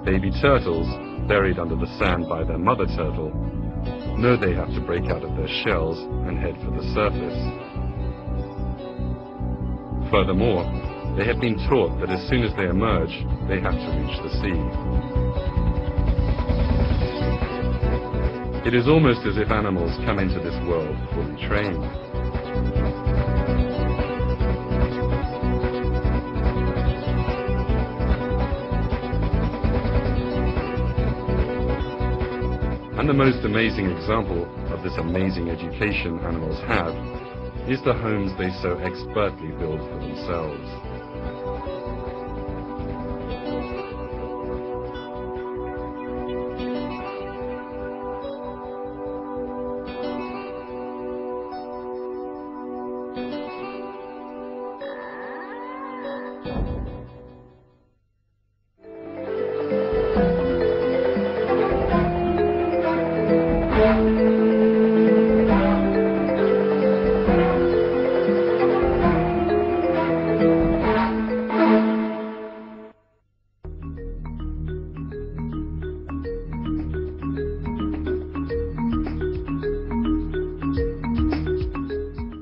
Baby turtles, buried under the sand by their mother turtle, know they have to break out of their shells and head for the surface. Furthermore, they have been taught that as soon as they emerge, they have to reach the sea. It is almost as if animals come into this world fully trained. And the most amazing example of this amazing education animals have is the homes they so expertly build for themselves.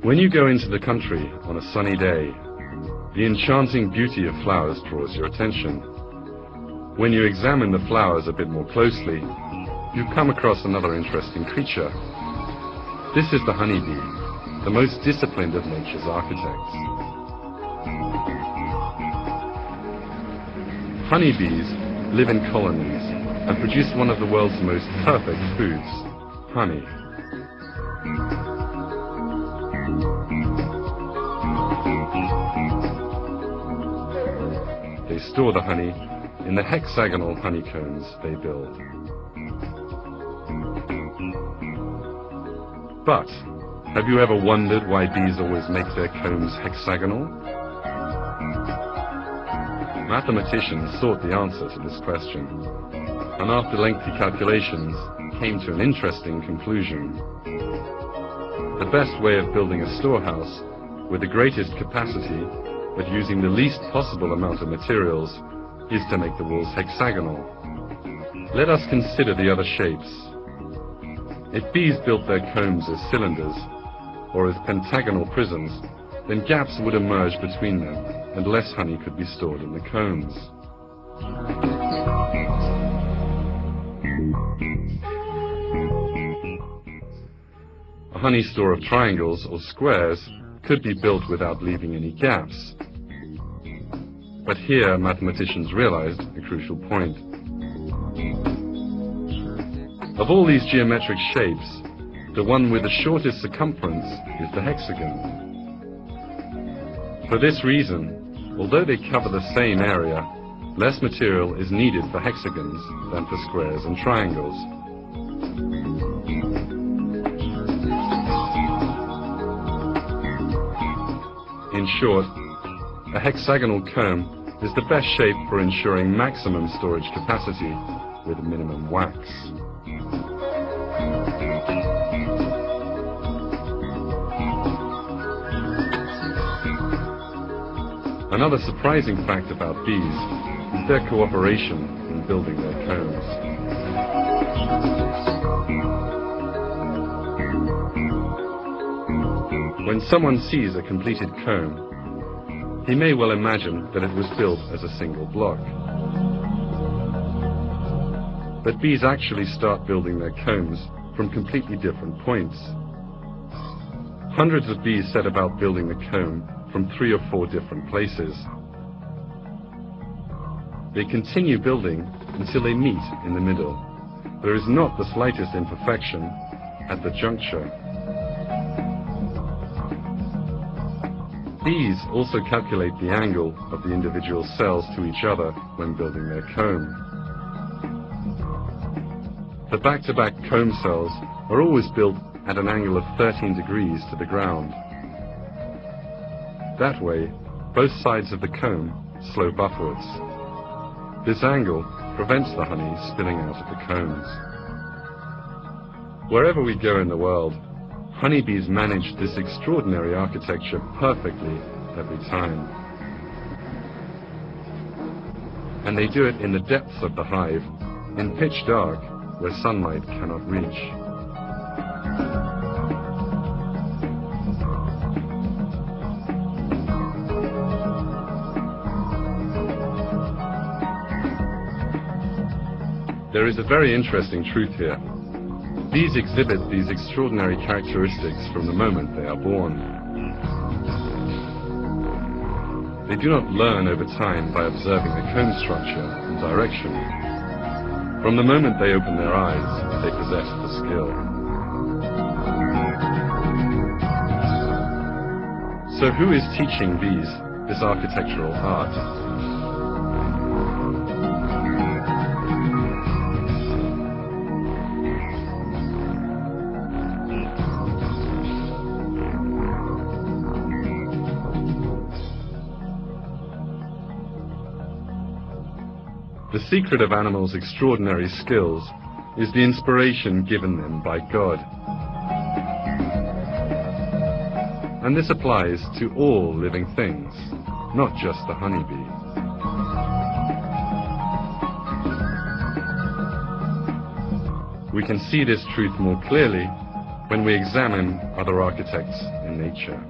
When you go into the country on a sunny day, the enchanting beauty of flowers draws your attention. When you examine the flowers a bit more closely, you come across another interesting creature. This is the honeybee, the most disciplined of nature's architects. Honeybees live in colonies and produce one of the world's most perfect foods, honey. They store the honey in the hexagonal honeycombs they build. But have you ever wondered why bees always make their combs hexagonal? Mathematicians sought the answer to this question, and after lengthy calculations came to an interesting conclusion. The best way of building a storehouse with the greatest capacity but using the least possible amount of materials is to make the walls hexagonal. Let us consider the other shapes. If bees built their combs as cylinders or as pentagonal prisms, then gaps would emerge between them and less honey could be stored in the combs. A honey store of triangles or squares could be built without leaving any gaps. But here mathematicians realized a crucial point. Of all these geometric shapes, the one with the shortest circumference is the hexagon. For this reason, although they cover the same area, less material is needed for hexagons than for squares and triangles. In short, a hexagonal comb is the best shape for ensuring maximum storage capacity with minimum wax. Another surprising fact about bees is their cooperation in building their combs. When someone sees a completed comb, he may well imagine that it was built as a single block. But bees actually start building their combs from completely different points. Hundreds of bees set about building the comb from 3 or 4 different places. They continue building until they meet in the middle. There is not the slightest imperfection at the juncture. Bees also calculate the angle of the individual cells to each other when building their comb. The back-to-back comb cells are always built at an angle of 13 degrees to the ground. That way, both sides of the comb slope upwards. This angle prevents the honey spilling out of the combs. Wherever we go in the world, honeybees manage this extraordinary architecture perfectly every time. and they do it in the depths of the hive, in pitch dark, where sunlight cannot reach. There is a very interesting truth here. Bees exhibit these extraordinary characteristics from the moment they are born. They do not learn over time by observing the comb structure and direction. From the moment they open their eyes, they possess the skill. So who is teaching bees this architectural art? The secret of animals' extraordinary skills is the inspiration given them by God. And this applies to all living things, not just the honeybee. We can see this truth more clearly when we examine other architects in nature.